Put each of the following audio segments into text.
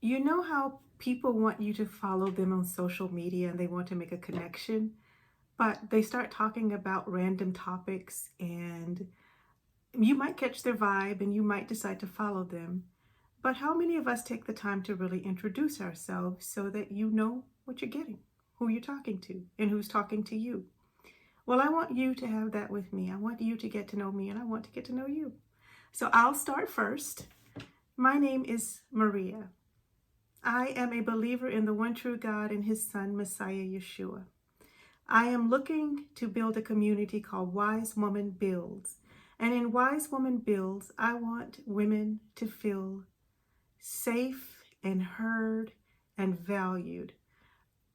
You know how people want you to follow them on social media and they want to make a connection, but they start talking about random topics and you might catch their vibe and you might decide to follow them. But how many of us take the time to really introduce ourselves so that you know what you're getting, who you're talking to, and who's talking to you? Well, I want you to have that with me. I want you to get to know me and I want to get to know you. So I'll start first. My name is Maria. I am a believer in the one true God and his son, Messiah Yeshua. I am looking to build a community called Wise Woman Builds. And in Wise Woman Builds, I want women to feel safe and heard and valued.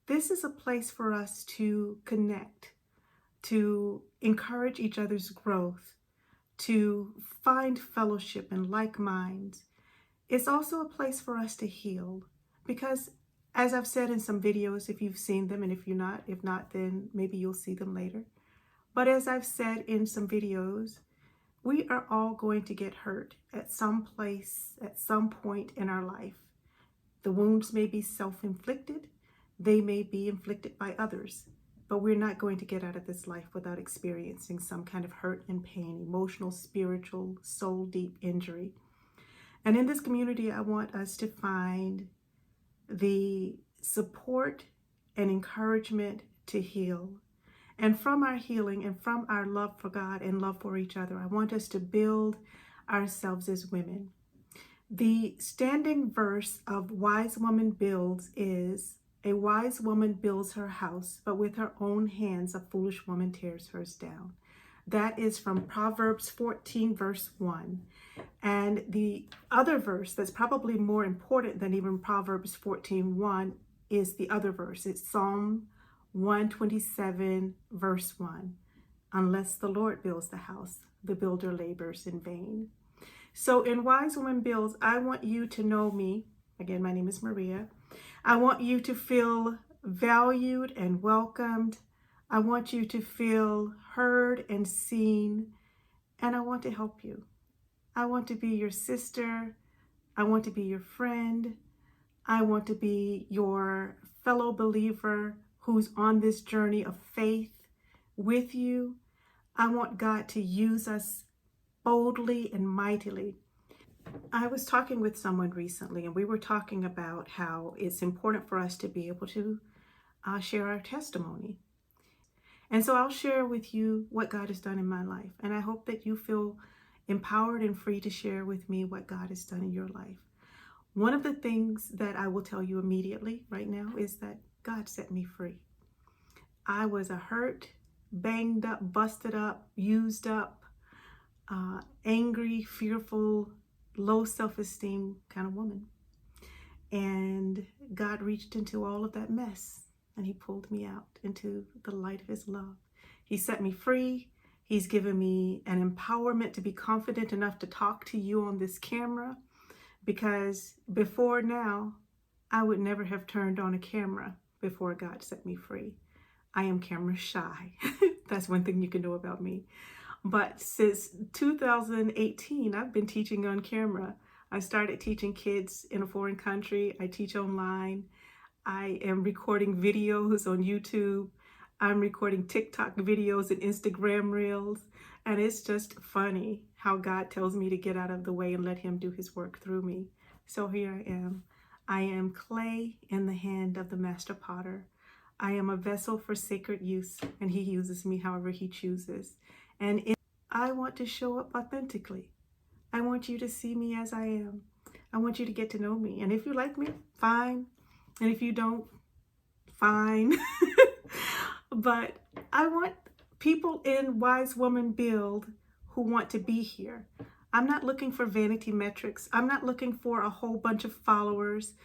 This is a place for us to connect, to encourage each other's growth, to find fellowship and like minds. It's also a place for us to heal because, as I've said in some videos, if you've seen them, and if not, then maybe you'll see them later. But as I've said in some videos, we are all going to get hurt at some place, at some point in our life. The wounds may be self-inflicted, they may be inflicted by others, but we're not going to get out of this life without experiencing some kind of hurt and pain, emotional, spiritual, soul-deep injury. And in this community, I want us to find the support and encouragement to heal. And from our healing and from our love for God and love for each other, I want us to build ourselves as women. The standing verse of Wise Woman Builds is, "A wise woman builds her house, but with her own hands a foolish woman tears hers down." That is from Proverbs 14, verse 1. And the other verse that's probably more important than even Proverbs 14:1 is the other verse. It's Psalm 127, verse 1. "Unless the Lord builds the house, the builder labors in vain." So in Wise Woman Builds, I want you to know me. Again, my name is Maria. I want you to feel valued and welcomed. I want you to feel heard and seen. And I want to help you. I want to be your sister. I want to be your friend. I want to be your fellow believer who's on this journey of faith with you. I want God to use us boldly and mightily. I was talking with someone recently, and we were talking about how it's important for us to be able to share our testimony. And so I'll share with you what God has done in my life. And I hope that you feel empowered and free to share with me what God has done in your life. One of the things that I will tell you immediately right now is that God set me free. I was a hurt, banged up, busted up, used up, angry, fearful, low self-esteem kind of woman. And God reached into all of that mess and he pulled me out into the light of his love. He set me free. He's given me an empowerment to be confident enough to talk to you on this camera, because before now, I would never have turned on a camera before God set me free. I am camera shy. That's one thing you can know about me. But since 2018, I've been teaching on camera. I started teaching kids in a foreign country. I teach online. I am recording videos on YouTube. I'm recording TikTok videos and Instagram reels. And it's just funny how God tells me to get out of the way and let him do his work through me. So here I am. I am clay in the hand of the master potter. I am a vessel for sacred use, and he uses me however he chooses. And I want to show up authentically. I want you to see me as I am. I want you to get to know me. And if you like me, fine. And if you don't, fine. But I want people in Wise Woman Build who want to be here. I'm not looking for vanity metrics. I'm not looking for a whole bunch of followers.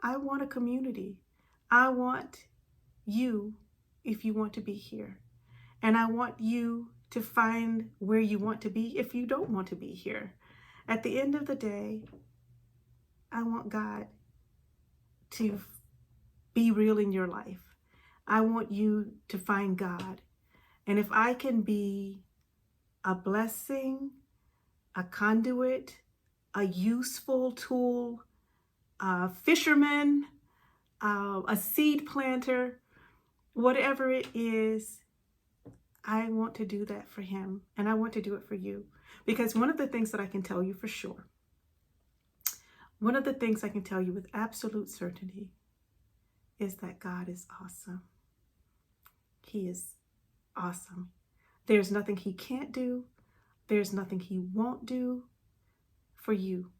I want a community. I want you if you want to be here. And I want you to find where you want to be if you don't want to be here. At the end of the day, I want God to be real in your life. I want you to find God. And if I can be a blessing, a conduit, a useful tool a fisherman, a seed planter, whatever it is, I want to do that for him, and I want to do it for you. Because one of the things that I can tell you for sure, one of the things I can tell you with absolute certainty is that God is awesome. He is awesome. There's nothing he can't do. There's nothing he won't do for you.